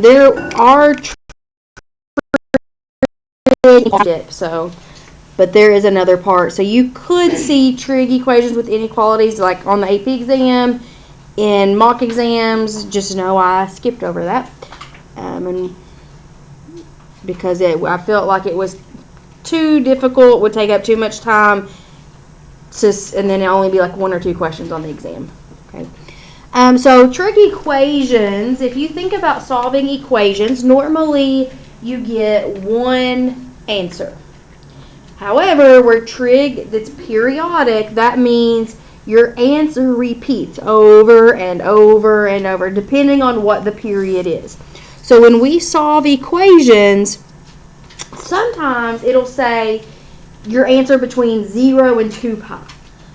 There are but there is another part. So you could see trig equations with inequalities like on the AP exam, in mock exams. Just know I skipped over that, and because I felt like it was too difficult, would take up too much time, and then it'll only be like 1 or 2 questions on the exam. Okay. So trig equations, if you think about solving equations, normally you get one answer. However, where trig that's periodic, that means your answer repeats over and over and over, depending on what the period is. So when we solve equations, sometimes it'll say your answer between 0 and 2 pi.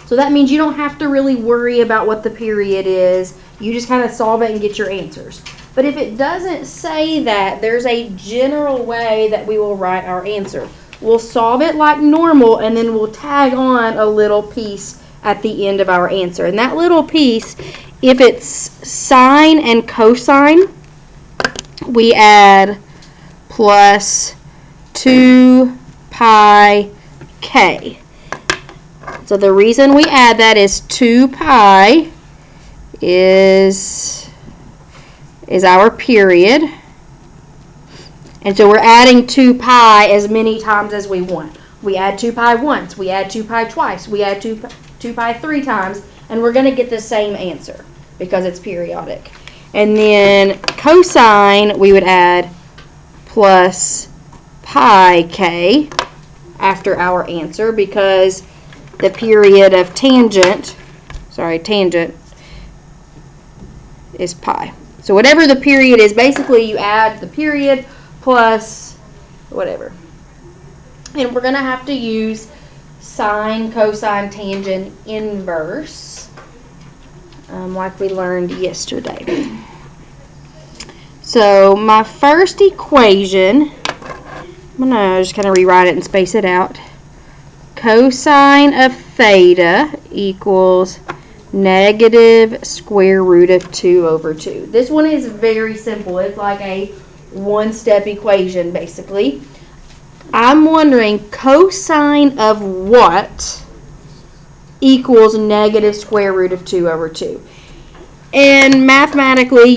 So that means you don't have to really worry about what the period is. You just kind of solve it and get your answers. But if it doesn't say that, there's a general way that we will write our answer. We'll solve it like normal, and then we'll tag on a little piece at the end of our answer. And that little piece, if it's sine and cosine, we add plus 2 pi k. So the reason we add that is 2 pi is our period. And so we're adding 2 pi as many times as we want. We add 2 pi once, we add 2 pi twice, we add 2 pi 3 times, and we're going to get the same answer because it's periodic. And then cosine, we would add plus pi k after our answer because the period of tangent is pi. So whatever the period is, basically you add the period plus whatever. And we're going to have to use sine, cosine, tangent, inverse, like we learned yesterday. So my first equation, I'm going to just kind of rewrite it and space it out. Cosine of theta equals negative square root of 2 over 2. This one is very simple. It's like a one-step equation, basically. I'm wondering cosine of what equals negative square root of 2 over 2. And mathematically,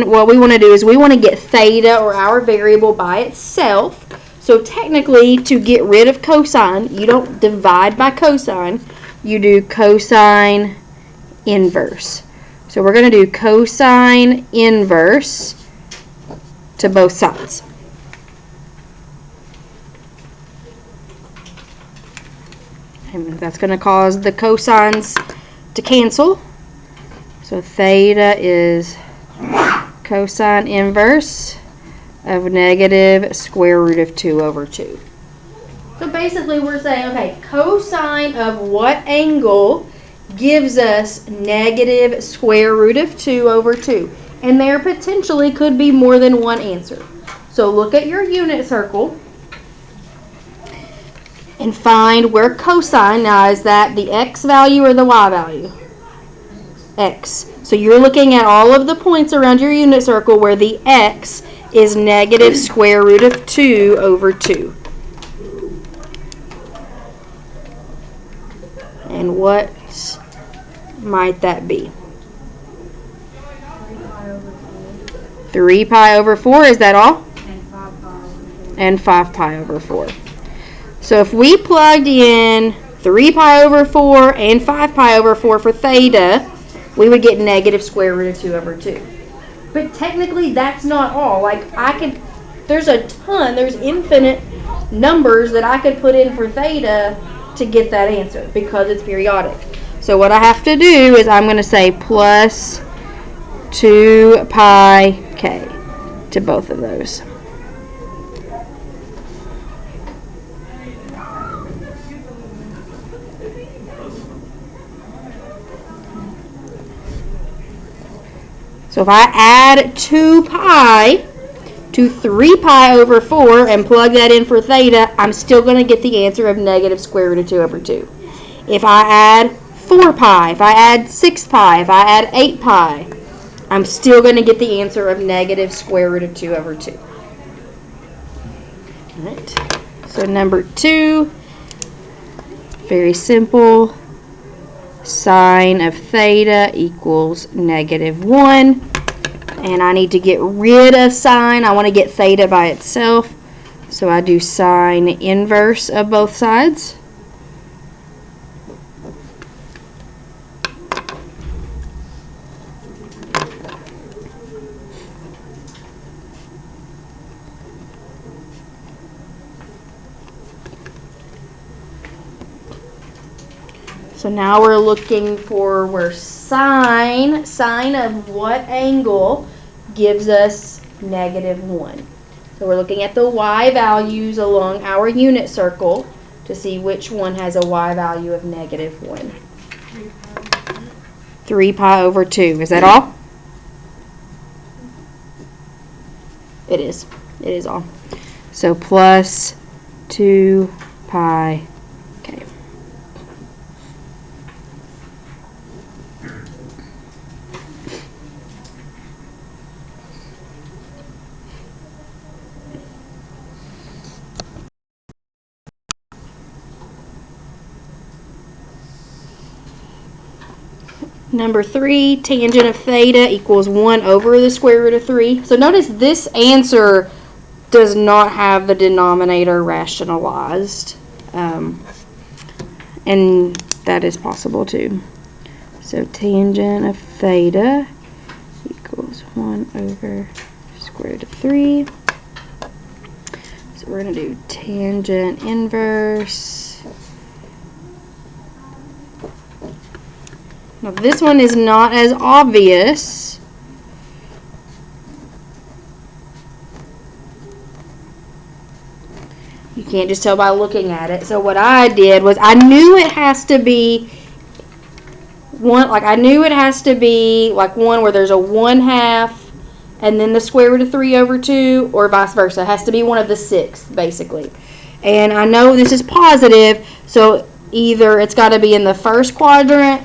what we want to do is we want to get theta, or our variable, by itself. So technically, to get rid of cosine, you don't divide by cosine. You do cosine inverse. So we're going to do cosine inverse to both sides. And that's going to cause the cosines to cancel. So theta is cosine inverse of negative square root of 2 over 2. So basically we're saying, okay, cosine of what angle gives us negative square root of 2 over 2? And there potentially could be more than one answer. So look at your unit circle and find where cosine, now is that the x value or the y value? X. So you're looking at all of the points around your unit circle where the x is negative square root of 2 over 2. And what might that be? 3 pi over 4, is that all? And 5 pi over 4. So if we plugged in 3 pi over 4 and 5 pi over 4 for theta, we would get negative square root of 2 over 2. But technically that's not all. There's infinite numbers that I could put in for theta to get that answer because it's periodic. So what I have to do is I'm going to say plus 2 pi k to both of those. So if I add 2 pi to 3 pi over 4 and plug that in for theta, I'm still going to get the answer of negative square root of 2 over 2. If I add 4 pi, if I add 6 pi, if I add 8 pi, I'm still going to get the answer of negative square root of 2 over 2. All right. So number 2, very simple. Sine of theta equals negative 1. And I need to get rid of sine. I want to get theta by itself. So I do sine inverse of both sides. So now we're looking for where sine of what angle gives us negative 1. So we're looking at the y values along our unit circle to see which one has a y value of negative 1. 3 pi over 2. Is that all? It is. It is all. So plus 2 pi. Okay. Number 3, tangent of theta equals 1 over the square root of 3. So notice this answer does not have the denominator rationalized. And that is possible too. So tangent of theta equals 1 over square root of 3. So we're going to do tangent inverse. Now this one is not as obvious. You can't just tell by looking at it. So what I did was I knew it has to be one, like I knew it has to be like one where there's a 1/2 and then the square root of 3 over 2, or vice versa. It has to be one of the 6 basically. And I know this is positive, so either it's got to be in the first quadrant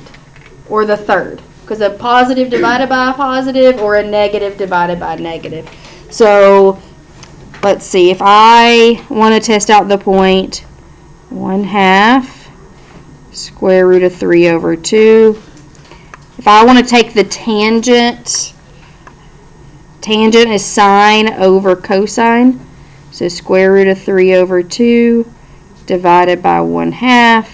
or the third, because a positive divided by a positive or a negative divided by a negative. So let's see, if I want to test out the point 1/2 square root of 3 over 2, if I want to take the tangent is sine over cosine, so square root of 3 over 2 divided by 1/2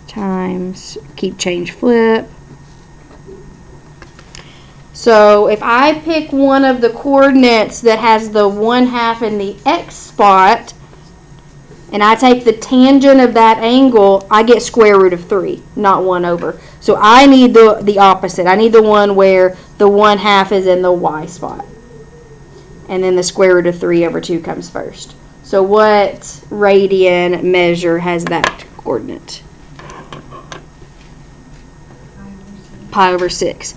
times, keep change flip. So if I pick one of the coordinates that has the 1/2 in the x spot, and I take the tangent of that angle, I get square root of 3, not 1 over. So I need the opposite. I need the one where the 1/2 is in the y spot. And then the square root of 3 over 2 comes first. So what radian measure has that coordinate? Pi over 6.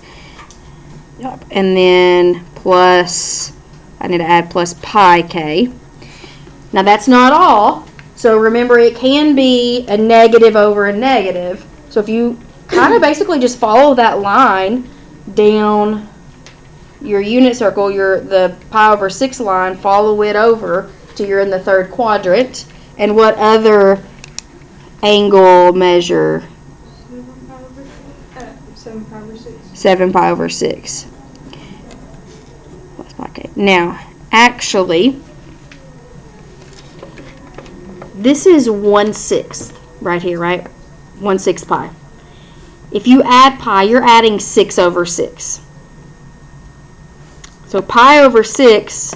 Yep. And then plus, I need to add plus pi k. Now that's not all. So remember, it can be a negative over a negative. So if you kind of basically just follow that line down your unit circle, the pi over 6 line, follow it over till you're in the third quadrant. And what other angle measure? 7 pi over 6. 7 pi over 6. Plus pi k. Now, actually, this is 1/6 right here, right? 1/6 pi. If you add pi, you're adding 6 over 6. So pi over 6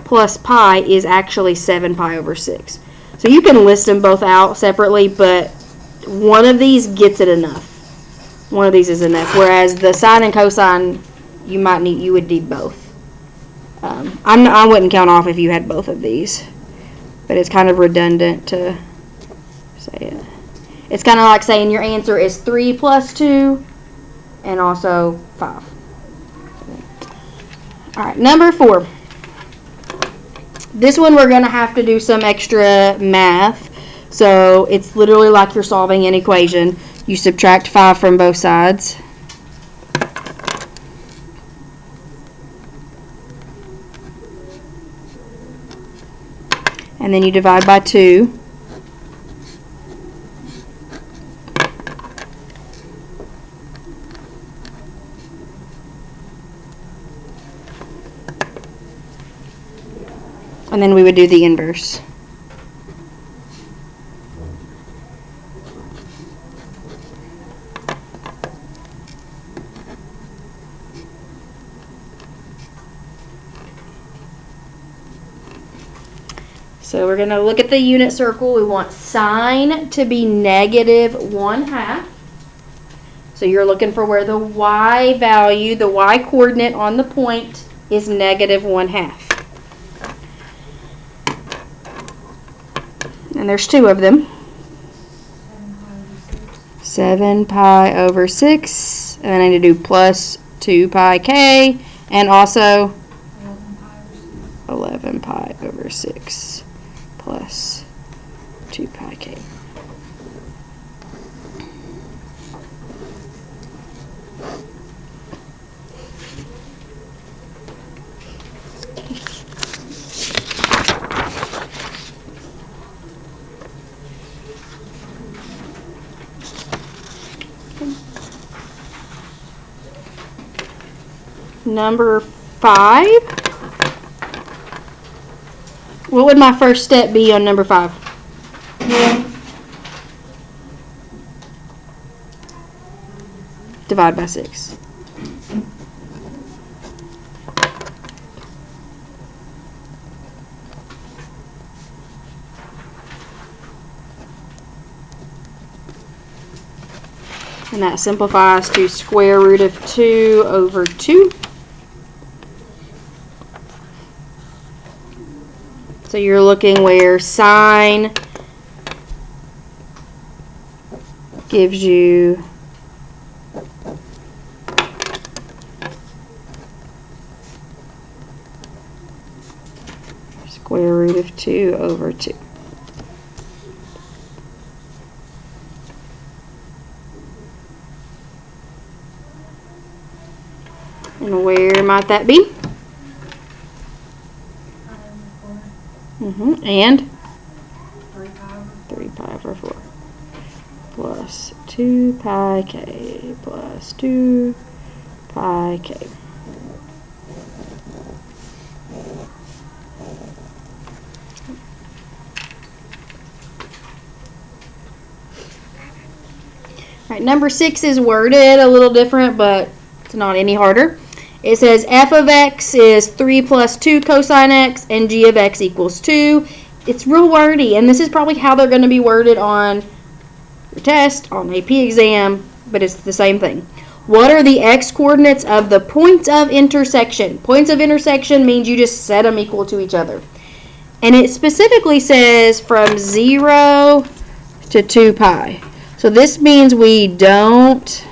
plus pi is actually 7 pi over 6. So you can list them both out separately, but one of these gets it enough. One of these is enough. Whereas the sine and cosine, you would need both. I wouldn't count off if you had both of these, but it's kind of redundant to say it. It's kind of like saying your answer is 3 plus 2 and also 5. All right, number 4. This one we're going to have to do some extra math. So it's literally like you're solving an equation. You subtract 5 from both sides. And then you divide by 2. And then we would do the inverse. So we're going to look at the unit circle. We want sine to be -1/2. So you're looking for where the y value, the y coordinate on the point is -1/2. And there's 2 of them. 7 pi over 6. And then I need to do plus 2 pi k. And also 11 pi over 6 plus 2 pi k. Number 5. What would my first step be on number 5? Divide by 6. And that simplifies to square root of 2 over 2. So you're looking where sine gives you square root of 2 over 2. And where might that be? And 3 pi over 4 plus 2 pi k plus 2 pi k. Alright, number 6 is worded a little different, but it's not any harder. It says f of x is 3 plus 2 cosine x and g of x equals 2. It's real wordy, and this is probably how they're going to be worded on your test, on AP exam, but it's the same thing. What are the x coordinates of the points of intersection? Points of intersection means you just set them equal to each other. And it specifically says from 0 to 2 pi. So this means we don't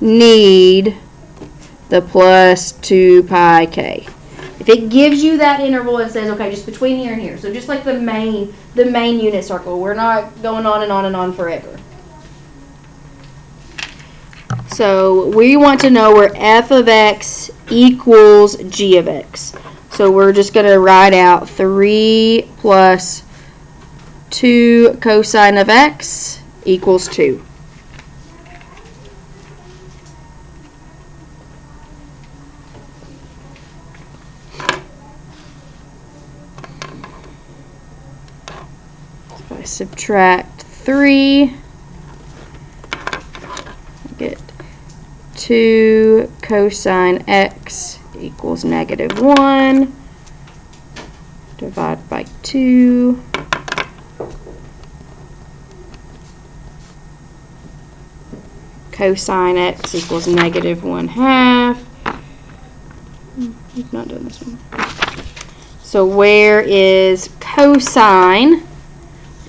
need the plus 2 pi k. If it gives you that interval and says, okay, just between here and here, so just like the main unit circle, we're not going on and on and on forever. So we want to know where f of x equals g of x. So we're just going to write out 3 plus 2 cosine of x equals 2. If I subtract 3, I get 2 cosine x equals -1. Divide by 2. Cosine x equals -1/2. We've not done this one. So where is cosine?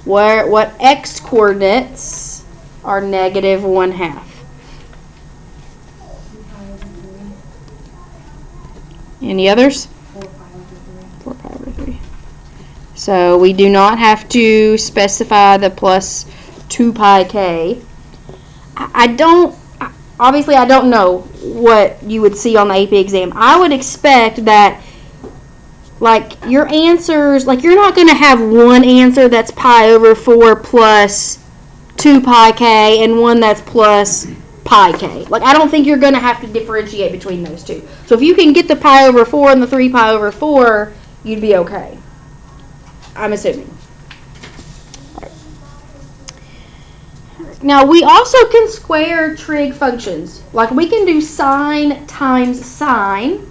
What x coordinates are -1/2? Any others? 4 pi over 3. So we do not have to specify the plus 2 pi k. obviously I don't know what you would see on the AP exam. I would expect that, like, your answers, like, you're not going to have one answer that's pi over 4 plus 2 pi k and one that's plus pi k. Like, I don't think you're going to have to differentiate between those two. So if you can get the pi over 4 and the 3 pi over 4, you'd be okay. I'm assuming. Now, we also can square trig functions. Like, we can do sine times sine.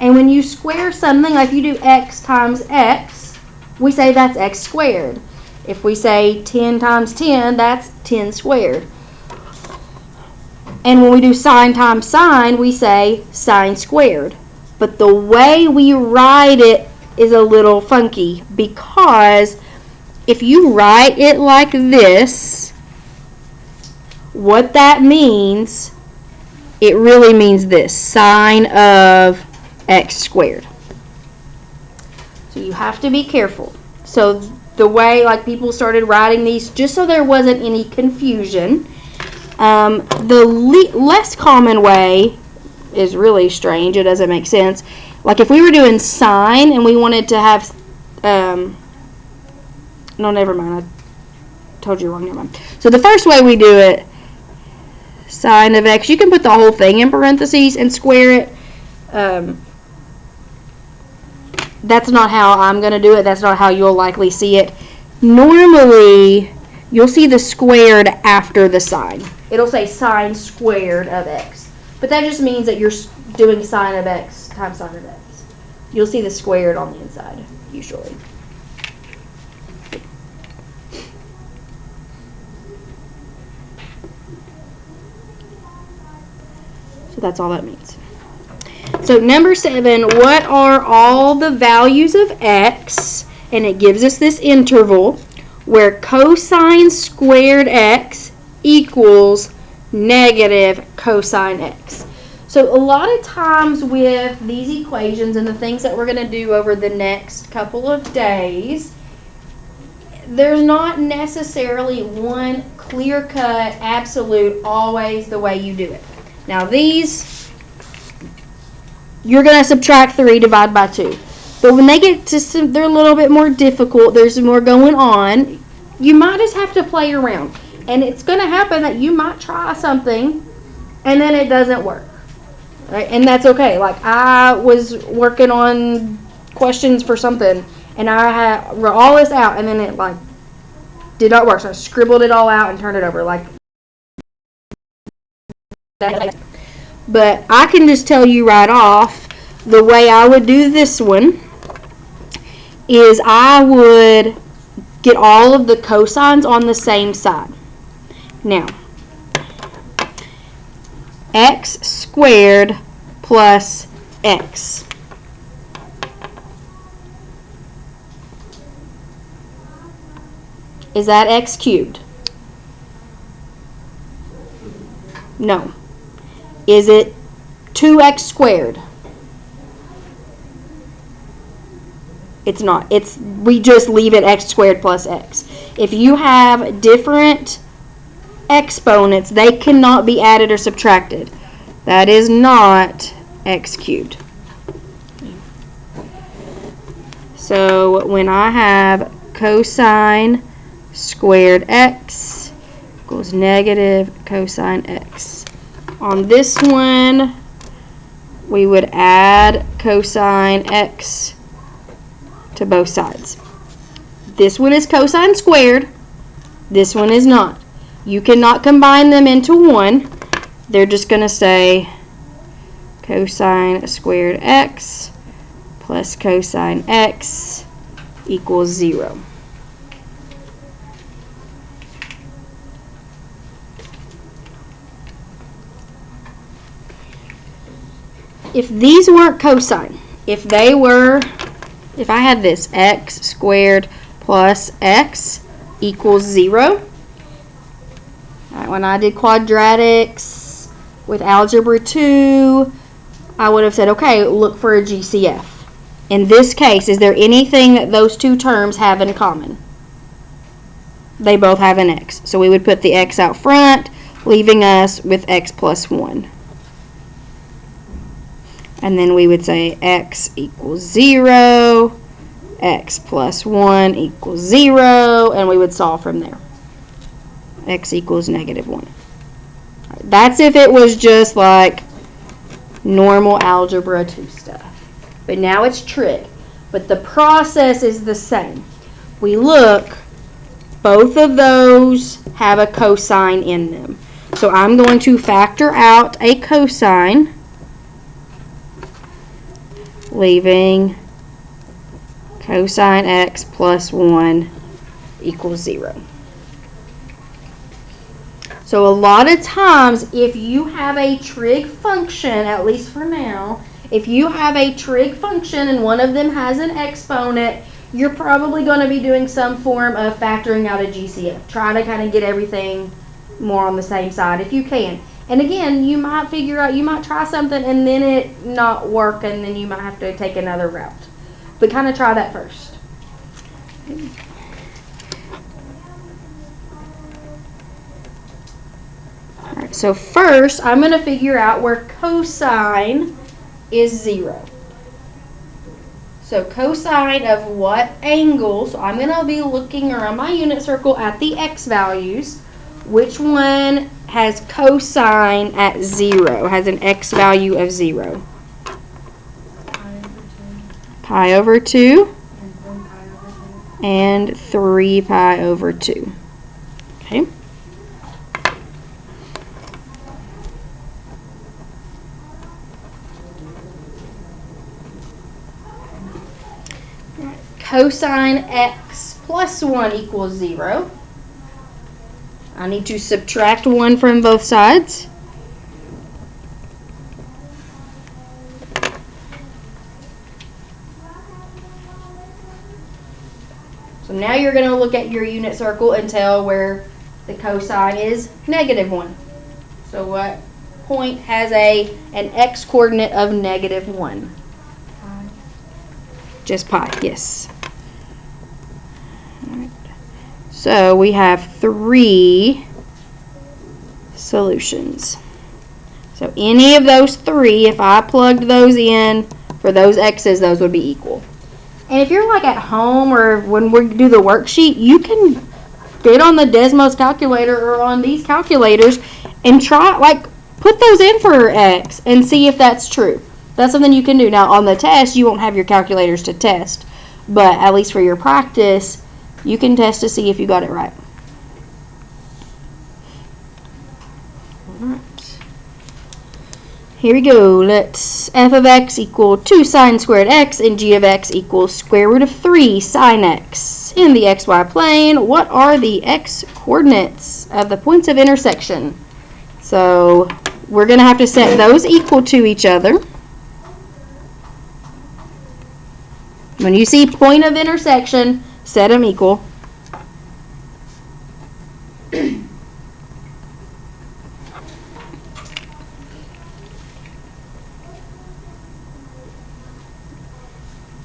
And when you square something, like you do x times x, we say that's x squared. If we say 10 times 10, that's 10 squared. And when we do sine times sine, we say sine squared. But the way we write it is a little funky, because if you write it like this, what that means, it really means this, sine of x squared. So you have to be careful. So the way, like, people started writing these, just so there wasn't any confusion, the less common way is really strange. It doesn't make sense. Like, if we were doing sine and we wanted to have, no, never mind. I told you wrong. Never mind. So the first way we do it, sine of x, you can put the whole thing in parentheses and square it. That's not how I'm going to do it. That's not how you'll likely see it. Normally, you'll see the squared after the sine. It'll say sine squared of x. But that just means that you're doing sine of x times sine of x. You'll see the squared on the inside, usually. So that's all that means. So number 7, what are all the values of x? And it gives us this interval where cosine squared x equals negative cosine x. So a lot of times with these equations and the things that we're going to do over the next couple of days, there's not necessarily one clear-cut, absolute, always the way you do it. Now these, you're going to subtract 3, divide by 2. But when they get to they're a little bit more difficult, there's more going on, you might just have to play around. And it's going to happen that you might try something and then it doesn't work. Right? And that's okay. Like, I was working on questions for something and I wrote all this out and then it, like, did not work. So I scribbled it all out and turned it over. Like, but I can just tell you right off, the way I would do this one is I would get all of the cosines on the same side. Now, x squared plus x. Is that x cubed? No. Is it 2x squared? It's not. We just leave it x squared plus x. If you have different exponents, they cannot be added or subtracted. That is not x cubed. So when I have cosine squared x equals negative cosine x. On this one, we would add cosine x to both sides. This one is cosine squared. This one is not. You cannot combine them into one. They're just going to say cosine squared x plus cosine x equals 0. If these weren't cosine, if I had this x squared plus x equals 0, when I did quadratics with algebra 2, I would have said, okay, look for a GCF. In this case, is there anything that those two terms have in common? They both have an x. So we would put the x out front, leaving us with x plus 1. And then we would say x equals 0, x plus 1 equals 0, and we would solve from there. X equals negative 1. That's if it was just like normal algebra 2 stuff. But now it's trig. But the process is the same. We look, both of those have a cosine in them. So I'm going to factor out a cosine, leaving cosine x plus 1 equals 0. So a lot of times, if you have a trig function, at least for now, if you have a trig function and one of them has an exponent, you're probably going to be doing some form of factoring out a GCF. Try to kind of get everything more on the same side if you can. And again, you might figure out, you might try something and then it not work, and then you might have to take another route. But kind of try that first. Alright, so first I'm going to figure out where cosine is 0. So cosine of what angle? So I'm going to be looking around my unit circle at the x values. Which one has cosine at 0, has an x value of 0? Pi over 2 and 3 pi over 2. Okay. Cosine x plus 1 equals 0. I need to subtract 1 from both sides. So now you're going to look at your unit circle and tell where the cosine is negative 1. So what point has an x coordinate of negative 1? Pi. Just pi, yes. All right. So we have 3 solutions. So any of those 3, if I plugged those in for those x's, those would be equal. And if you're like at home or when we do the worksheet, you can get on the Desmos calculator or on these calculators and try, like, put those in for x and see if that's true. That's something you can do. Now on the test, you won't have your calculators to test, but at least for your practice, you can test to see if you got it right. Alright. Here we go. Let's f of x equal 2 sine squared x and g of x equals square root of 3 sine x. In the xy plane, what are the x coordinates of the points of intersection? So we're going to have to set those equal to each other. When you see point of intersection, set them equal.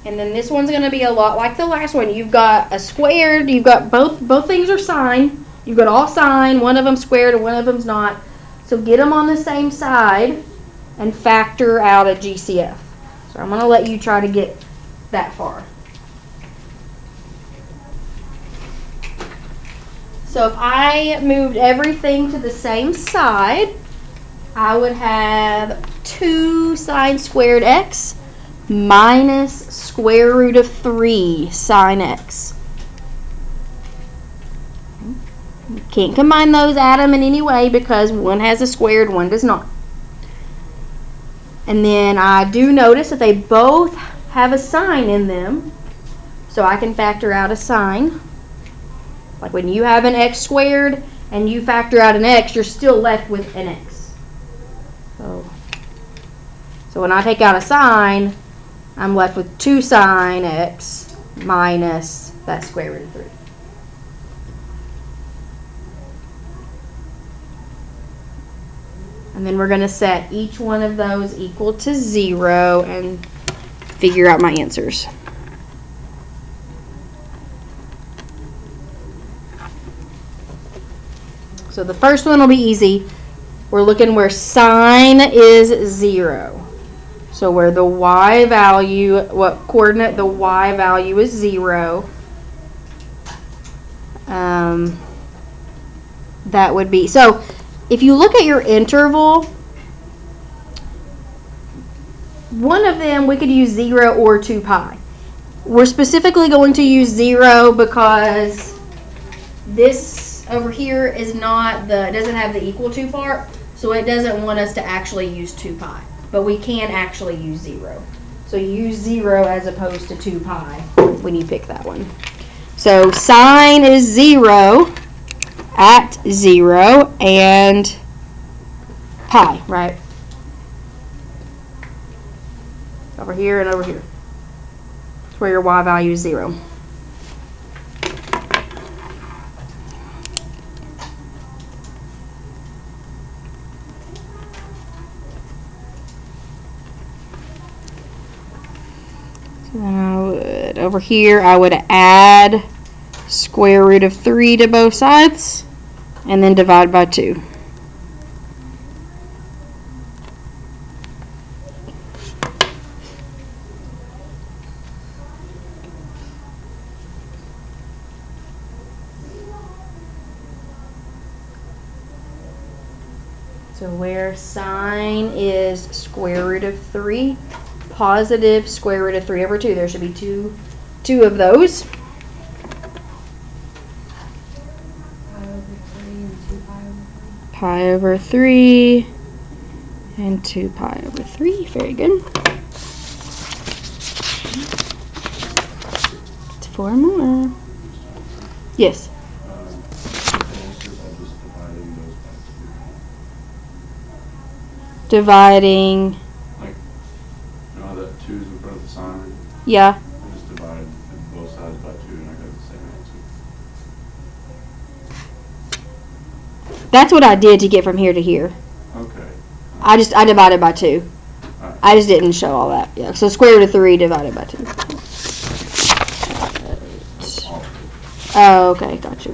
And then this one's going to be a lot like the last one. You've got a squared, you've got both things are sine. You've got all sine, one of them squared and one of them's not. So get them on the same side and factor out a GCF. So I'm going to let you try to get that far. So if I moved everything to the same side, I would have 2 sine squared x minus square root of 3 sine x. You can't combine those, add them in any way, because one has a squared, one does not. And then I do notice that they both have a sine in them, so I can factor out a sine. Like when you have an x squared and you factor out an x, you're still left with an x. So when I take out a sine, I'm left with 2 sine x minus that square root of 3. And then we're going to set each one of those equal to 0 and figure out my answers. So the first one will be easy. We're looking where sine is 0. So where the y value, what coordinate the y value is 0. That would be, so if you look at your interval, one of them we could use 0 or 2 pi. We're specifically going to use 0 because this over here is not it doesn't have the equal to part, so it doesn't want us to actually use 2 pi. But we can actually use 0. So use 0 as opposed to 2 pi when you pick that one. So sine is 0 at 0 and pi, right? Over here and over here. That's where your y value is 0. So then over here I would add square root of 3 to both sides and then divide by 2. So where sine is square root of 3, positive square root of 3 over 2. There should be two of those. Pi over 3 and 2 pi over 3. Very good. 4 more. Yes. Dividing. Like, you know how that 2 is in front of the sign? Yeah. I just divided both sides by 2 and I got the same answer. That's what I did to get from here to here. Okay. I divided by 2. Right. I just didn't show all that. Yeah. So square root of 3 divided by 2. Oh, okay. Gotcha.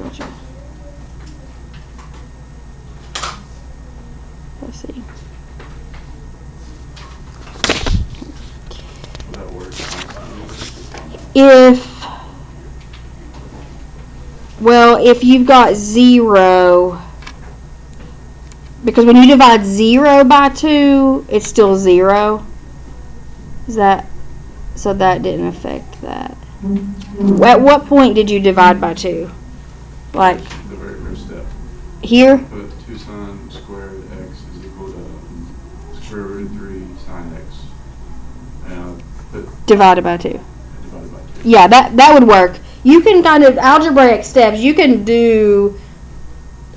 Let's see. If you've got 0, because when you divide 0 by 2, it's still 0. So that didn't affect that. At what point did you divide by 2? Like the very first step. Here? Put 2 sine squared x is equal to square root of 3 sine x. And divided by 2. Divided by 2. Yeah, that would work. You can kind of algebraic steps. You can do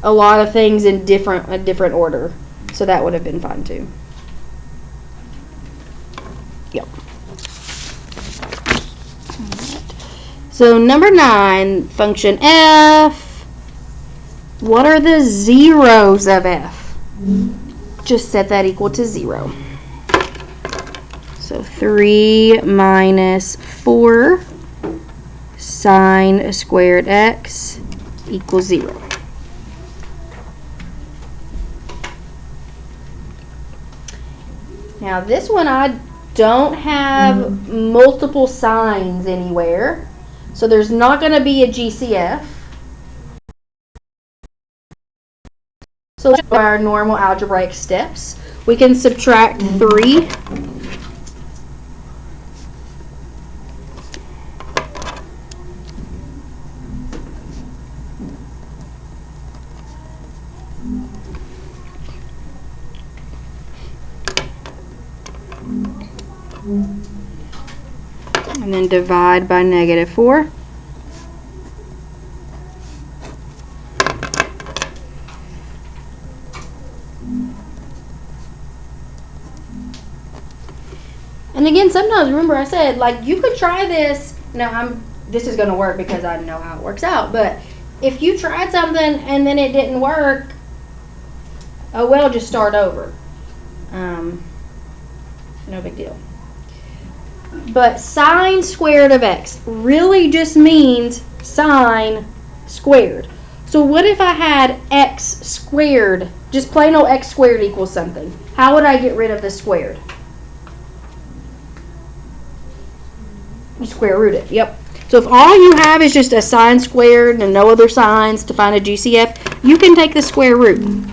a lot of things in a different order. So that would have been fine too. Yep. So number 9, function f. What are the zeros of f? Just set that equal to 0. So 3 minus 4 sine squared x equals 0. Now this one I don't have multiple signs anywhere, so there's not going to be a GCF. So let's do our normal algebraic steps. We can subtract 3. And then divide by negative 4. And again, sometimes, remember I said, like, you could try this. Now, this is going to work because I know how it works out. But if you tried something and then it didn't work, oh well, just start over. No big deal. But sine squared of x really just means sine squared. So what if I had x squared, just plain old x squared equals something? How would I get rid of the squared? You square root it, yep. So if all you have is just a sine squared and no other signs to find a GCF, you can take the square root.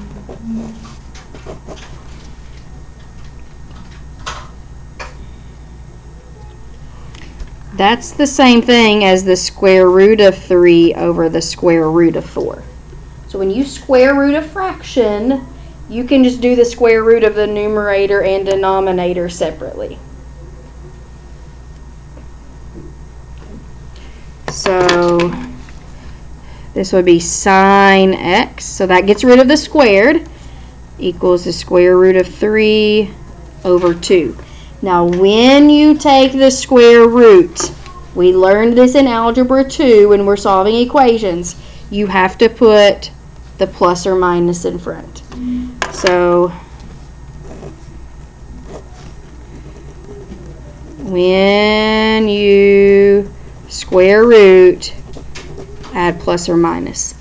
That's the same thing as the square root of 3 over the square root of 4. So when you square root a fraction, you can just do the square root of the numerator and denominator separately. So this would be sine x. So that gets rid of the squared, equals the square root of 3 over 2. Now when you take the square root, we learned this in Algebra 2 when we're solving equations, you have to put the plus or minus in front. So when you square root, add plus or minus.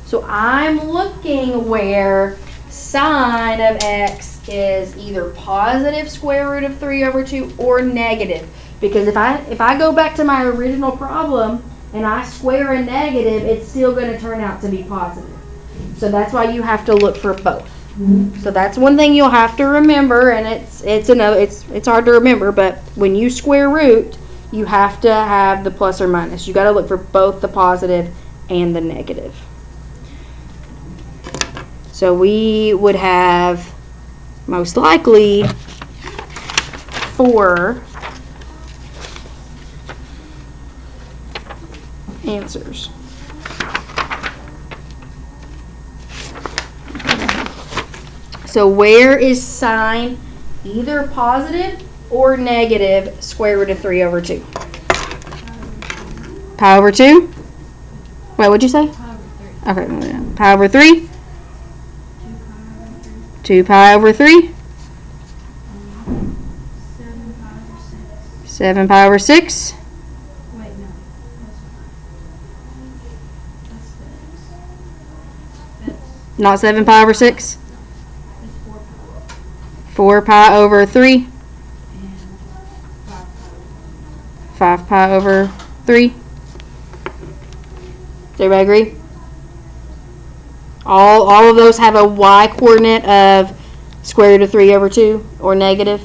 So I'm looking where sine of x is either positive square root of 3 over 2 or negative. Because if I go back to my original problem and I square a negative, it's still going to turn out to be positive. So that's why you have to look for both. So that's one thing you'll have to remember, and it's hard to remember, but when you square root, you have to have the plus or minus. You got to look for both the positive and the negative. So we would have most likely 4 answers. So where is sine either positive or negative square root of 3 over 2? Pi over 2? Wait, what'd you say? Pi over 3. Okay, pi over 3? 2 pi over 3? 7 pi over 6? Wait, no. That's Not 7 pi over 6? It's 4 pi. 4 pi over 3? And 5 pi over 3? Does everybody agree? All of those have a y coordinate of square root of 3 over 2 or negative.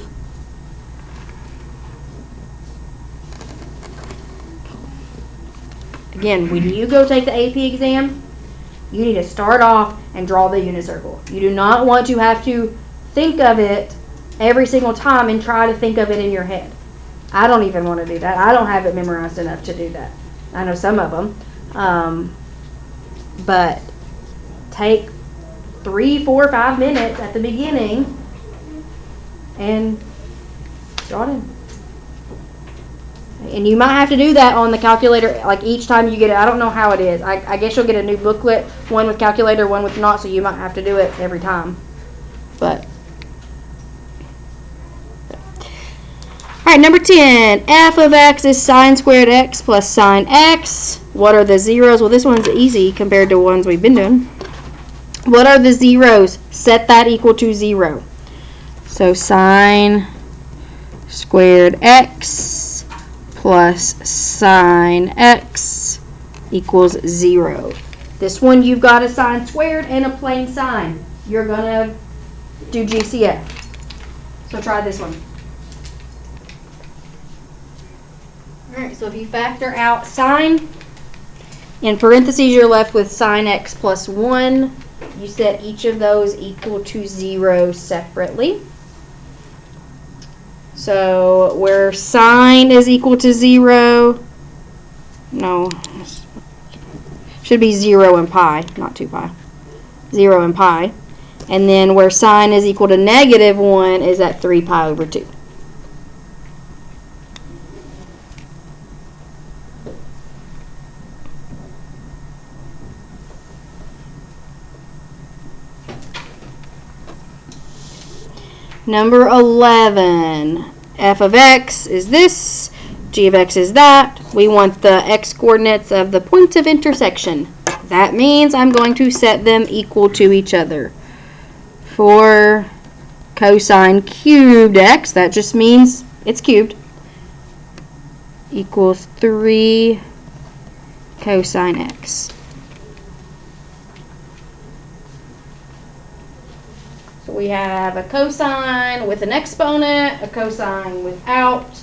Again, when you go take the AP exam, you need to start off and draw the unit circle. You do not want to have to think of it every single time and try to think of it in your head. I don't even want to do that. I don't have it memorized enough to do that. I know some of them. But take 3, 4, 5 minutes at the beginning and draw it in. And you might have to do that on the calculator, like each time you get it. I don't know how it is. I guess you'll get a new booklet, one with calculator, one with not, so you might have to do it every time. But alright, number 10. F of x is sine squared x plus sine x. What are the zeros? Well, this one's easy compared to ones we've been doing. What are the zeros? Set that equal to 0. So sine squared x plus sine x equals 0. This one you've got a sine squared and a plain sine. You're going to do GCF. So try this one. Alright, so if you factor out sine, in parentheses you're left with sine x plus 1. You set each of those equal to 0 separately. So where sine is equal to 0, no, should be 0 and pi, not 2 pi, 0 and pi. And then where sine is equal to negative 1 is at 3 pi over 2. Number 11, f of x is this, g of x is that. We want the x coordinates of the points of intersection. That means I'm going to set them equal to each other. For cosine cubed x, that just means it's cubed, equals 3 cosine x. So we have a cosine with an exponent, a cosine without.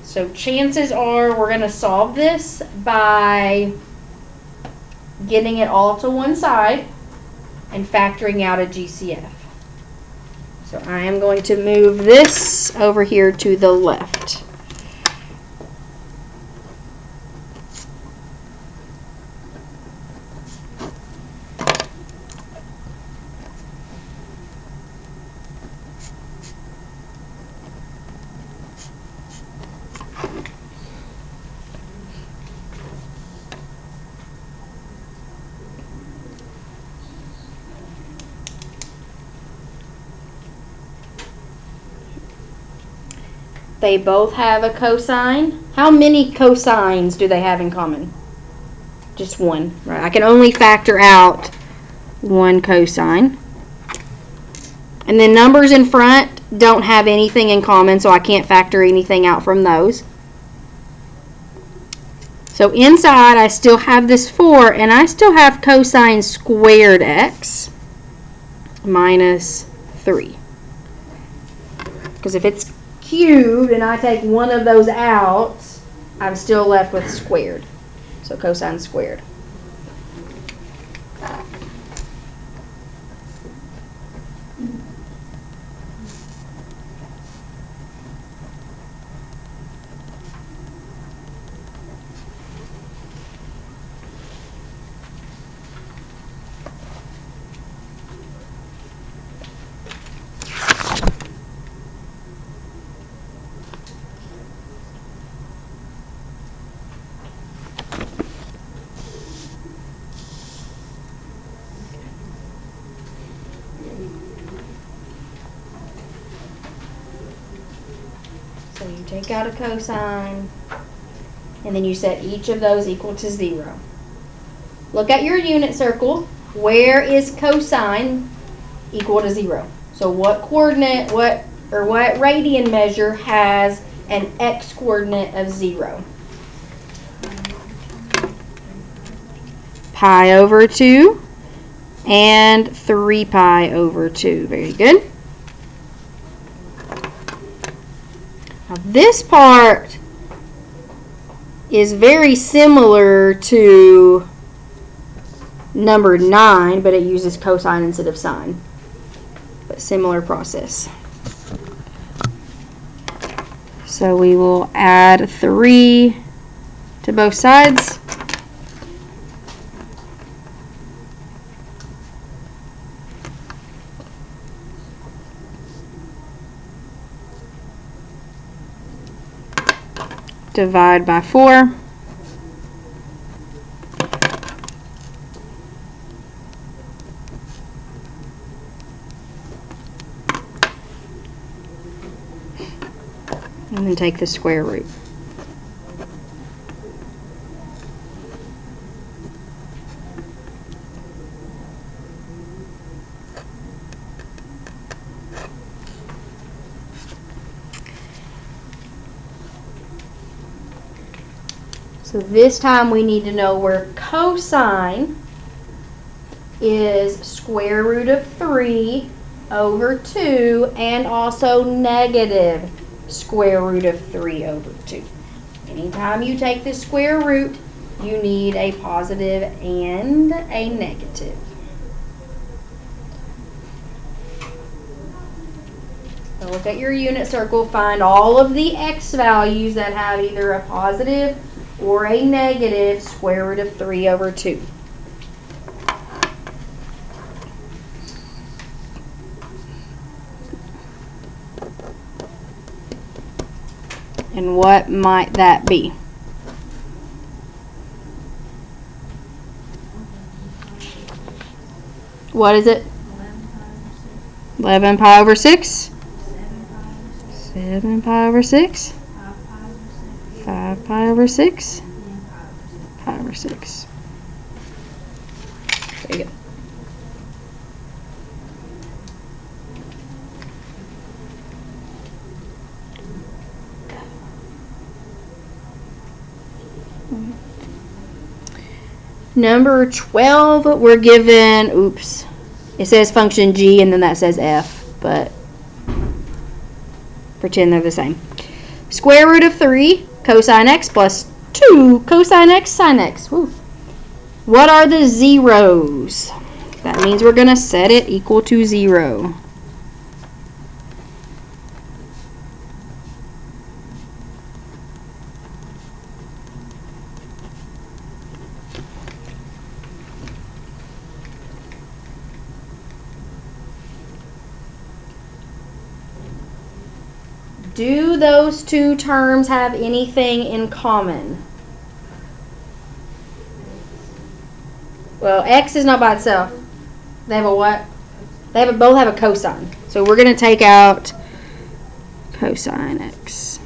So chances are we're going to solve this by getting it all to one side and factoring out a GCF. So I am going to move this over here to the left. They both have a cosine. How many cosines do they have in common? Just one, right? I can only factor out one cosine. And then numbers in front don't have anything in common, so I can't factor anything out from those. So inside I still have this 4, and I still have cosine squared x minus 3. Because if it's cubed and I take one of those out, I'm still left with squared. So cosine squared. So you take out a cosine, and then you set each of those equal to 0. Look at your unit circle. Where is cosine equal to 0? So what coordinate, what radian measure has an x coordinate of 0? Pi over 2 and 3 pi over 2. Very good. Now this part is very similar to number 9, but it uses cosine instead of sine. But similar process. So we will add 3 to both sides. Divide by 4. And then take the square root. So this time we need to know where cosine is square root of 3 over 2 and also negative square root of 3 over 2. Anytime you take the square root, you need a positive and a negative. So look at your unit circle, find all of the x values that have either a positive or a negative square root of 3 over 2. And what might that be? What is it? 11 pi over 6. 7 pi over 6. 5 pi over 6. Pi over 6. There you go. Number 12, we're given, oops, it says function g and then that says f, but pretend they're the same. Square root of 3 cosine x plus 2 cosine x sine x. Woo. What are the zeros? That means we're going to set it equal to 0. Do those two terms have anything in common? Well, x is not by itself. They have a what? They both have a cosine. So we're going to take out cosine x.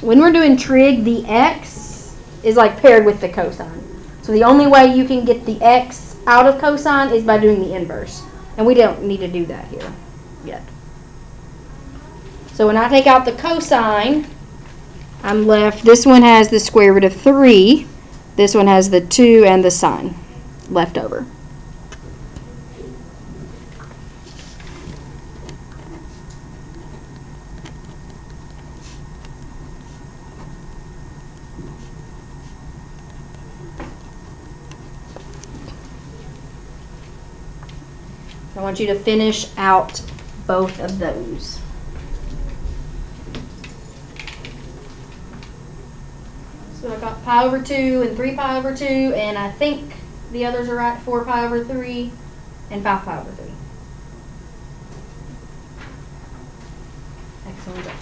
When we're doing trig, the x is like paired with the cosine. So the only way you can get the x out of cosine is by doing the inverse. And we don't need to do that here yet. So when I take out the cosine, I'm left, this one has the square root of 3, this one has the 2 and the sine left over. I want you to finish out both of those. So I got pi over 2 and 3 pi over 2, and I think the others are right, 4 pi over 3 and 5 pi over 3. Excellent job.